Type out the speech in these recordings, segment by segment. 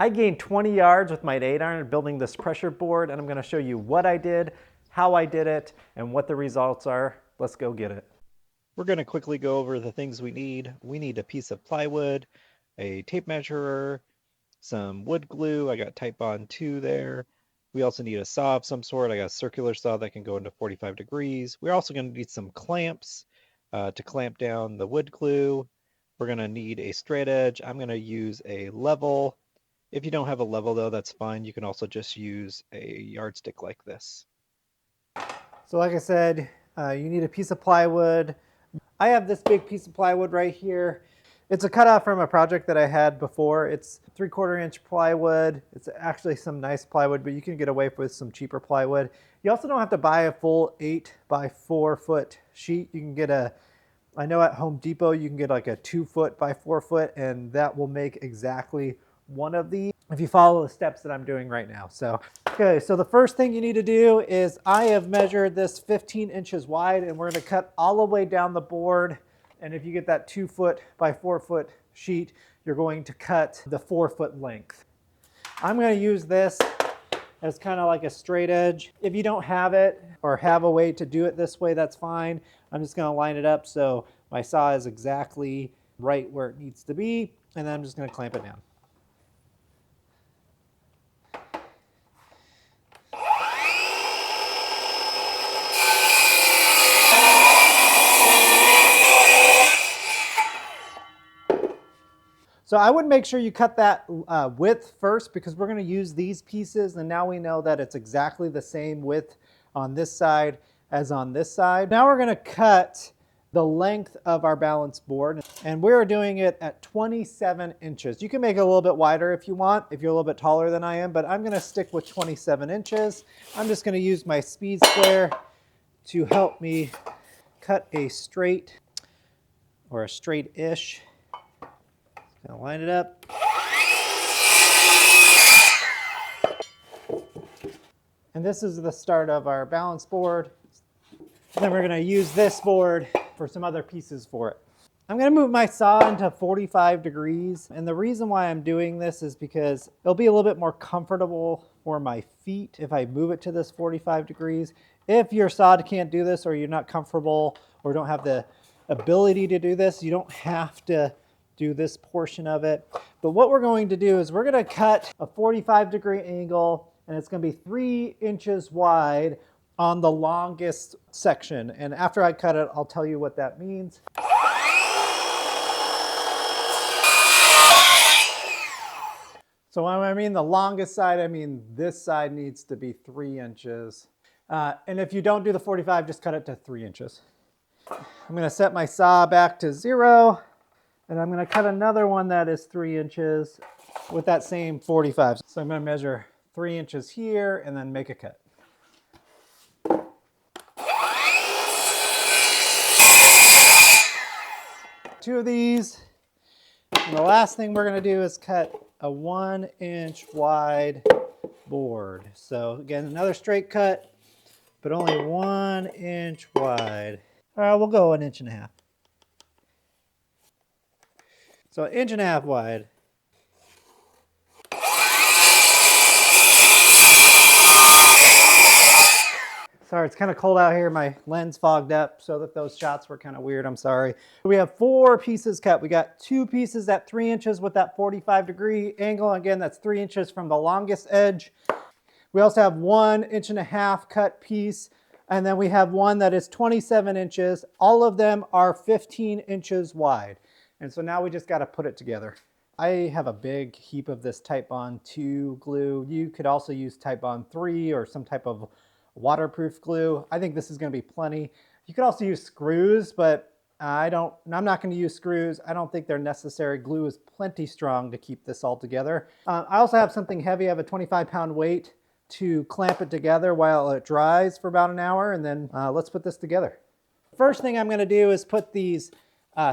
I gained 20 yards with my 8-iron building this pressure board, and I'm going to show you what I did, how I did it, and what the results are. Let's go get it. We're going to quickly go over the things we need. We need a piece of plywood, a tape measure, some wood glue. I got Titebond 2 there. We also need a saw of some sort. I got a circular saw that can go into 45 degrees. We're also going to need some clamps to clamp down the wood glue. We're going to need a straight edge. I'm going to use a level. If you don't have a level though, that's fine. You can also just use a yardstick like this. So like I said, you need a piece of plywood. I have this big piece of plywood right here. It's a cutout from a project that I had before. It's 3/4 inch plywood. It's actually some nice plywood, but you can get away with some cheaper plywood. You also don't have to buy a full 8 by 4 foot sheet. You can get I know at Home Depot you can get like a 2 foot by 4 foot, and that will make exactly one of these if you follow the steps that I'm doing right now. Okay, so the first thing you need to do is I have measured this 15 inches wide, and we're going to cut all the way down the board. And if you get that 2 foot by 4 foot sheet, you're going to cut the 4 foot length. I'm going to use this as kind of like a straight edge. If you don't have it or have a way to do it this way, that's fine. I'm just going to line it up so my saw is exactly right where it needs to be, and then I'm just going to clamp it down. So I would make sure you cut that width first, because we're going to use these pieces, and now we know that it's exactly the same width on this side as on this side. Now we're going to cut the length of our balance board, and we're doing it at 27 inches. You can make it a little bit wider if you want, if you're a little bit taller than I am, but I'm going to stick with 27 inches. I'm just going to use my speed square to help me cut a straight or a straight-ish. Gonna line it up. And this is the start of our balance board. Then we're gonna use this board for some other pieces for it. I'm gonna move my saw into 45 degrees. And the reason why I'm doing this is because it'll be a little bit more comfortable for my feet if I move it to this 45 degrees. If your saw can't do this, or you're not comfortable or don't have the ability to do this, you don't have to do this portion of it. But what we're going to do is we're going to cut a 45-degree angle, and it's going to be 3 inches wide on the longest section. And after I cut it, I'll tell you what that means. So when I mean the longest side, I mean this side needs to be 3 inches. And if you don't do the 45, just cut it to 3 inches. I'm going to set my saw back to 0. And I'm going to cut another one that is 3 inches with that same 45. So I'm going to measure 3 inches here and then make a cut. Two of these. And the last thing we're going to do is cut a 1 inch wide board. So again, another straight cut, but only 1 inch wide. All right, we'll go 1.5 inches. So 1.5 inches wide. Sorry, it's kind of cold out here. My lens fogged up, so that those shots were kind of weird. I'm sorry. We have 4 pieces cut. We got 2 pieces at 3 inches with that 45-degree angle. Again, that's 3 inches from the longest edge. We also have 1.5 inch cut piece, and then we have one that is 27 inches. All of them are 15 inches wide. And so now we just got to put it together. I have a big heap of this Titebond 2 glue. You could also use Titebond 3 or some type of waterproof glue. I think this is going to be plenty. You could also use screws, but I'm not going to use screws. I don't think they're necessary. Glue is plenty strong to keep this all together. I also have something heavy. I have a 25-pound weight to clamp it together while it dries for about an hour, and then let's put this together. First thing I'm going to do is put these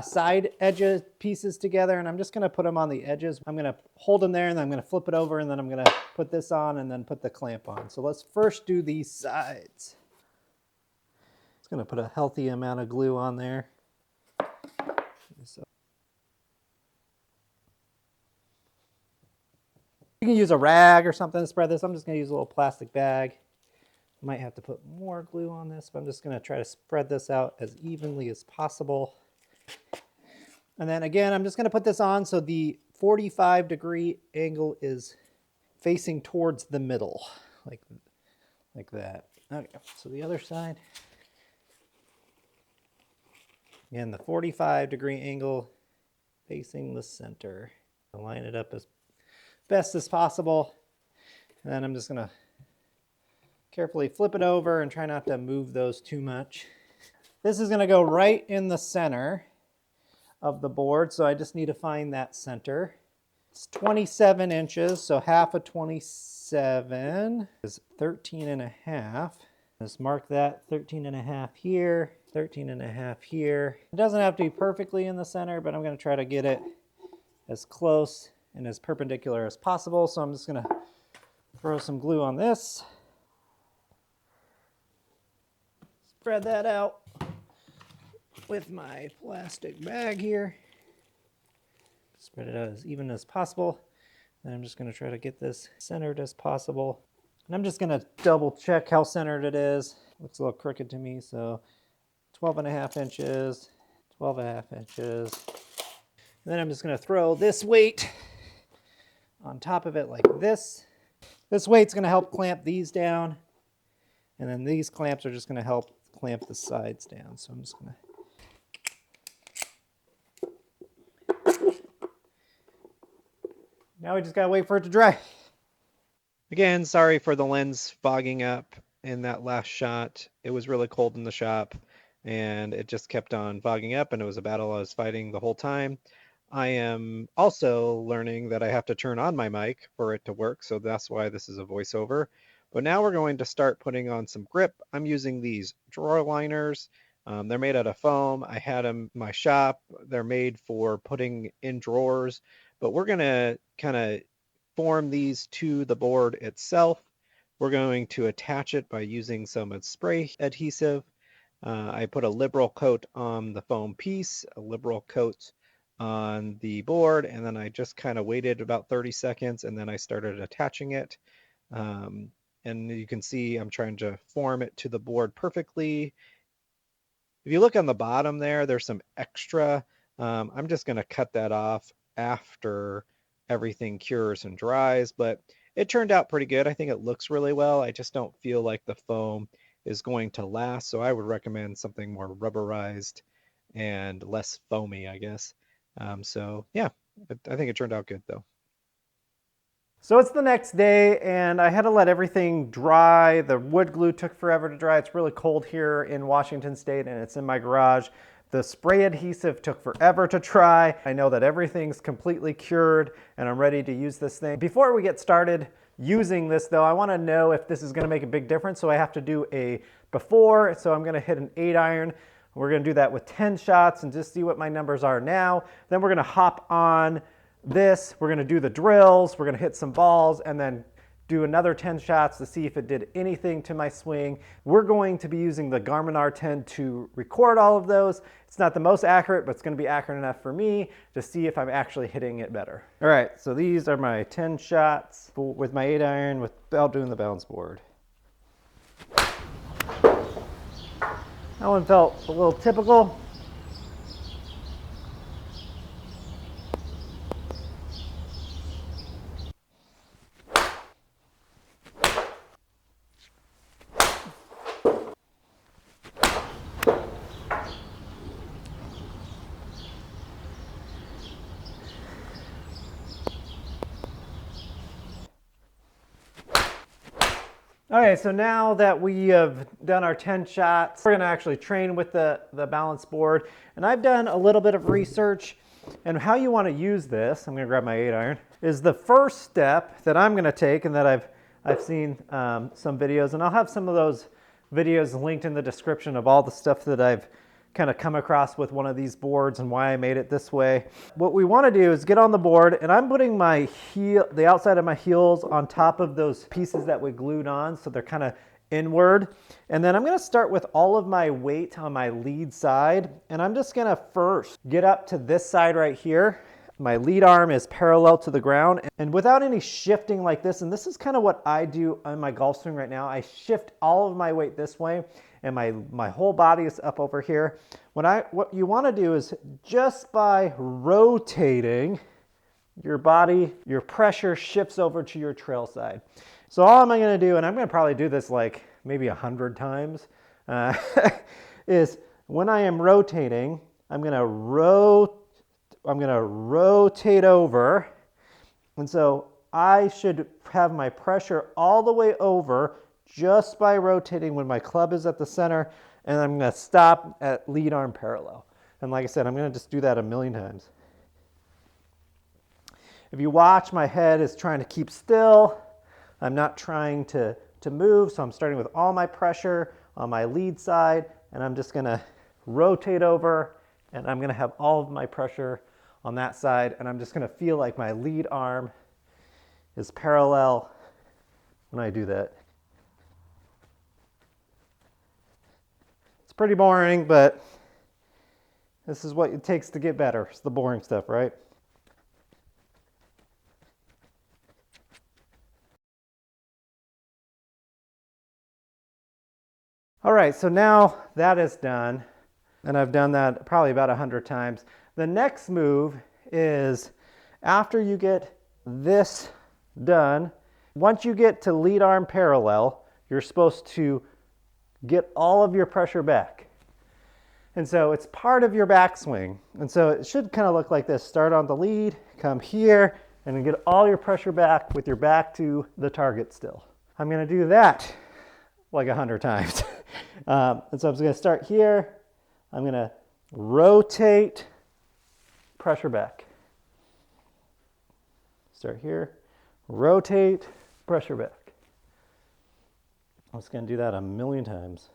side edges pieces together, and I'm just going to put them on the edges. I'm going to hold them there, and then I'm going to flip it over, and then I'm going to put this on and then put the clamp on. So let's first do these sides. It's going to put a healthy amount of glue on there. So You can use a rag or something to spread this. I'm just going to use a little plastic bag. Might have to put more glue on this, but I'm just going to try to spread this out as evenly as possible. And then again, I'm just going to put this on so the 45-degree angle is facing towards the middle, like that. Okay, so the other side. Again, the 45-degree angle facing the center. I'll line it up as best as possible. And then I'm just going to carefully flip it over and try not to move those too much. This is going to go right in the center of the board, so I just need to find that center. It's 27 inches, so half of 27 is 13 and a half. Just mark that 13 and a half here, 13 and a half here. It doesn't have to be perfectly in the center, but I'm going to try to get it as close and as perpendicular as possible. So I'm just going to throw some glue on this. Spread that out with my plastic bag here. Spread it out as even as possible. And I'm just going to try to get this centered as possible. And I'm just going to double check how centered it is. Looks a little crooked to me, so 12 and a half inches, 12 and a half inches. And then I'm just going to throw this weight on top of it like this. This weight's going to help clamp these down. And then these clamps are just going to help clamp the sides down. So I'm just going to now we just gotta wait for it to dry. Again, sorry for the lens fogging up in that last shot. It was really cold in the shop and it just kept on fogging up, and it was a battle I was fighting the whole time. I am also learning that I have to turn on my mic for it to work, so that's why this is a voiceover. But now we're going to start putting on some grip. I'm using these drawer liners. They're made out of foam. I had them in my shop. They're made for putting in drawers. But we're going to kind of form these to the board itself. We're going to attach it by using some spray adhesive. I put a liberal coat on the foam piece, a liberal coat on the board, and then I just kind of waited about 30 seconds, and then I started attaching it. And you can see I'm trying to form it to the board perfectly. If you look on the bottom there, there's some extra. I'm just going to cut that off after everything cures and dries, but it turned out pretty good. I think it looks really well. I just don't feel like the foam is going to last, so I would recommend something more rubberized and less foamy, I guess. So yeah, I think it turned out good though. So it's the next day and I had to let everything dry. The wood glue took forever to dry. It's really cold here in Washington State and it's in my garage. The spray adhesive took forever to dry. I know that everything's completely cured and I'm ready to use this thing. Before we get started using this though, I want to know if this is going to make a big difference. So I have to do a before. So I'm going to hit an 8-iron. We're going to do that with 10 shots and just see what my numbers are now. Then we're going to hop on this. We're going to do the drills. We're going to hit some balls and then do another 10 shots to see if it did anything to my swing. We're going to be using the Garmin R10 to record all of those. It's not the most accurate, but it's going to be accurate enough for me to see if I'm actually hitting it better. All right, so these are my 10 shots with my 8-iron without doing the bounce board. That one felt a little typical. Okay, so now that we have done our 10 shots, we're gonna actually train with the balance board. And I've done a little bit of research, and how you wanna use this, I'm gonna grab my 8-iron, is the first step that I'm gonna take and that I've seen some videos, and I'll have some of those videos linked in the description of all the stuff that I've kind of come across with one of these boards and why I made it this way. What we want to do is get on the board, and I'm putting my heel, the outside of my heels on top of those pieces that we glued on, so they're kind of inward. And then I'm going to start with all of my weight on my lead side, and I'm just going to first get up to this side right here My lead arm is parallel to the ground, and without any shifting like this, and this is kind of what I do on my golf swing right now. I shift all of my weight this way, and my whole body is up over here. What you want to do is just by rotating your body, your pressure shifts over to your trail side. So all I'm going to do, and I'm going to probably do this like maybe 100 times, is when I am rotating, I'm going to rotate over, and so I should have my pressure all the way over just by rotating when my club is at the center, and I'm going to stop at lead arm parallel. And like I said, I'm going to just do that a million times. If you watch, my head is trying to keep still. I'm not trying to move, so I'm starting with all my pressure on my lead side, and I'm just going to rotate over, and I'm going to have all of my pressure on that side, and I'm just going to feel like my lead arm is parallel when I do that. It's pretty boring, but this is what it takes to get better. It's the boring stuff, right? All right, so now that is done, and I've done that probably about 100 times. The next move is after you get this done, once you get to lead arm parallel, you're supposed to get all of your pressure back. And so it's part of your backswing. And so it should kind of look like this. Start on the lead, come here, and then get all your pressure back with your back to the target still. I'm going to do that like 100 times. And so I'm going to start here. I'm going to rotate, pressure back. Start here, rotate, pressure back. I'm just going to do that a million times.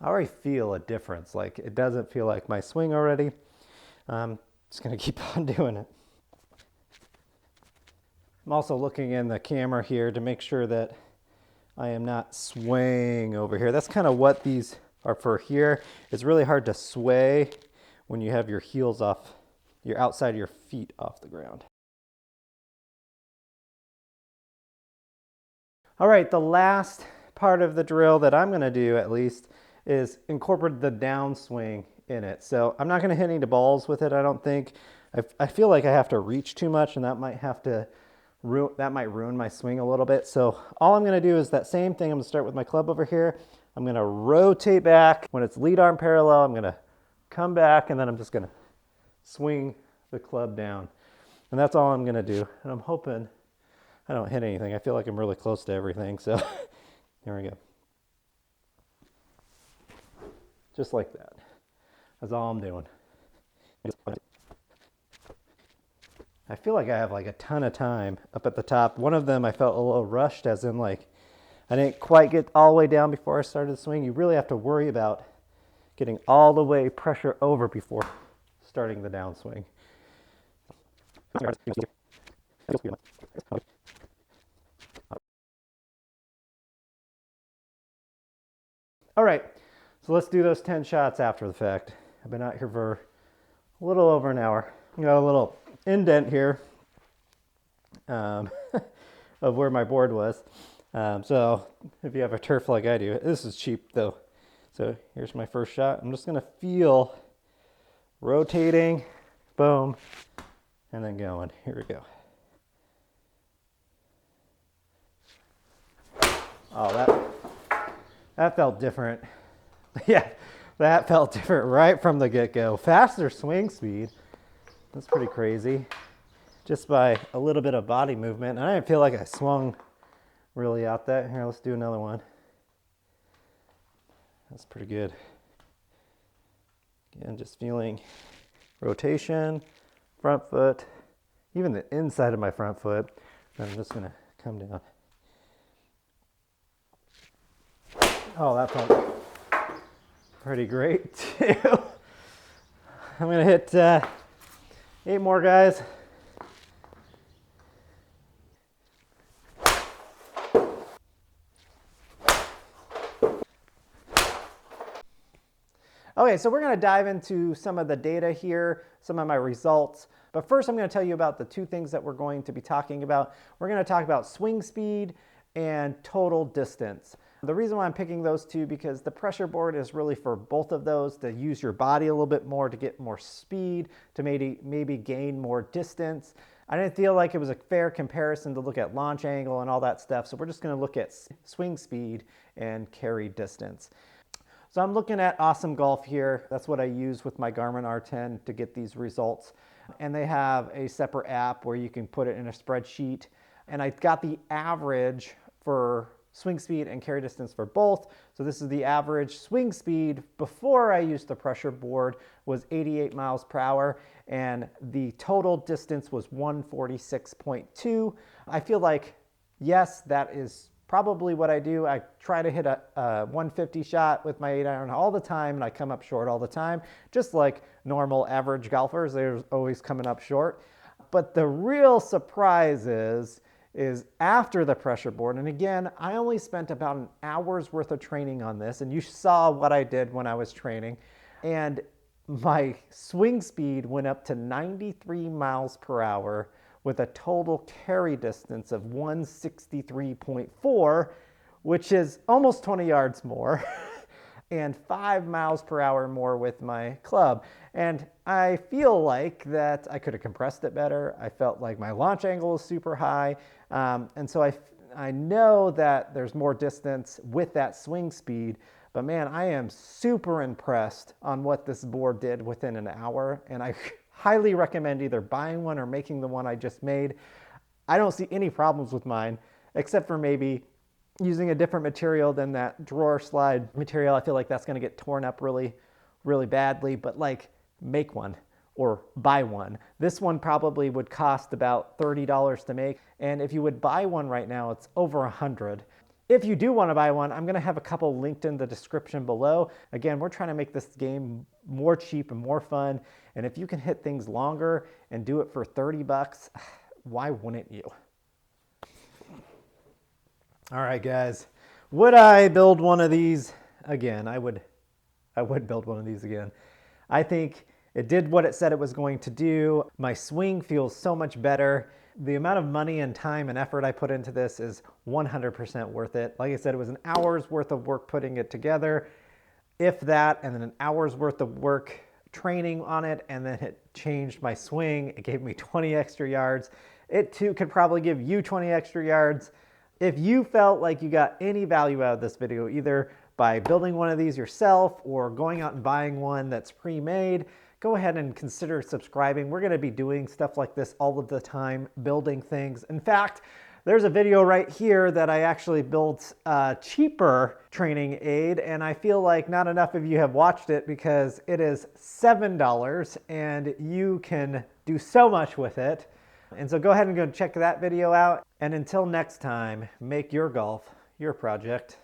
I already feel a difference. Like, it doesn't feel like my swing already. I'm just going to keep on doing it. I'm also looking in the camera here to make sure that I am not swaying over here. That's kind of what these are for here. It's really hard to sway when you have your heels off, your outside of your feet off the ground. All right, the last part of the drill that I'm going to do, at least, is incorporate the downswing in it. So I'm not going to hit any balls with it, I don't think. I feel like I have to reach too much, and that might ruin my swing a little bit. So all I'm going to do is that same thing. I'm going to start with my club over here. I'm going to rotate back. When it's lead arm parallel, I'm going to come back, and then I'm just going to swing the club down. And that's all I'm going to do. And I'm hoping I don't hit anything. I feel like I'm really close to everything. So there we go. Just like that. That's all I'm doing. I feel like I have like a ton of time up at the top. One of them I felt a little rushed, as in like I didn't quite get all the way down before I started the swing. You really have to worry about getting all the way pressure over before starting the downswing. All right, so let's do those 10 shots after the fact. I've been out here for a little over an hour. Got a little indent here of where my board was. So if you have a turf like I do, this is cheap though. So here's my first shot. I'm just going to feel rotating, boom, and then going. Here we go. Oh, that felt different. Yeah, that felt different right from the get-go. Faster swing speed. That's pretty crazy. Just by a little bit of body movement. And I didn't feel like I swung really out that. Here, let's do another one. That's pretty good. Again, just feeling rotation, front foot, even the inside of my front foot. And I'm just going to come down. Oh, that felt pretty great too. I'm going to hit 8 more, guys. Okay, so we're going to dive into some of the data here, some of my results. But first, I'm going to tell you about the two things that we're going to be talking about. We're going to talk about swing speed and total distance. The reason why I'm picking those two because the pressure board is really for both of those, to use your body a little bit more, to get more speed, to maybe gain more distance. I didn't feel like it was a fair comparison to look at launch angle and all that stuff, so we're just going to look at swing speed and carry distance. So I'm looking at Awesome Golf here. That's what I use with my Garmin R10 to get these results. And they have a separate app where you can put it in a spreadsheet. And I got the average for swing speed and carry distance for both. So this is the average swing speed before I used the pressure board was 88 miles per hour, and the total distance was 146.2. I feel like, yes, that is probably what I do. I try to hit a 150 shot with my 8-iron all the time, and I come up short all the time, just like normal average golfers. They're always coming up short. But the real surprise is after the pressure board, and again, I only spent about an hour's worth of training on this, and you saw what I did when I was training, and my swing speed went up to 93 miles per hour with a total carry distance of 163.4, which is almost 20 yards more, and 5 miles per hour more with my club. And I feel like that I could have compressed it better. I felt like my launch angle is super high. And so I know that there's more distance with that swing speed, but man, I am super impressed on what this board did within an hour. And I highly recommend either buying one or making the one I just made. I don't see any problems with mine, except for maybe using a different material than that drawer slide material. I feel like that's going to get torn up really, really badly, but like make one or buy one. This one probably would cost about $30 to make. And if you would buy one right now, it's over $100. If you do want to buy one, I'm going to have a couple linked in the description below. Again, we're trying to make this game more cheap and more fun. And if you can hit things longer and do it for 30 bucks, why wouldn't you? All right, guys, would I build one of these again? I would build one of these again. I think it did what it said it was going to do. My swing feels so much better. The amount of money and time and effort I put into this is 100% worth it. Like I said, it was an hour's worth of work putting it together, if that, and then an hour's worth of work training on it, and then it changed my swing. It gave me 20 extra yards. It too could probably give you 20 extra yards. If you felt like you got any value out of this video, either by building one of these yourself or going out and buying one that's pre-made, go ahead and consider subscribing. We're going to be doing stuff like this all of the time, building things. In fact, there's a video right here that I actually built a cheaper training aid, and I feel like not enough of you have watched it because it is $7 and you can do so much with it. And so go ahead and go check that video out. And until next time, make your golf your project.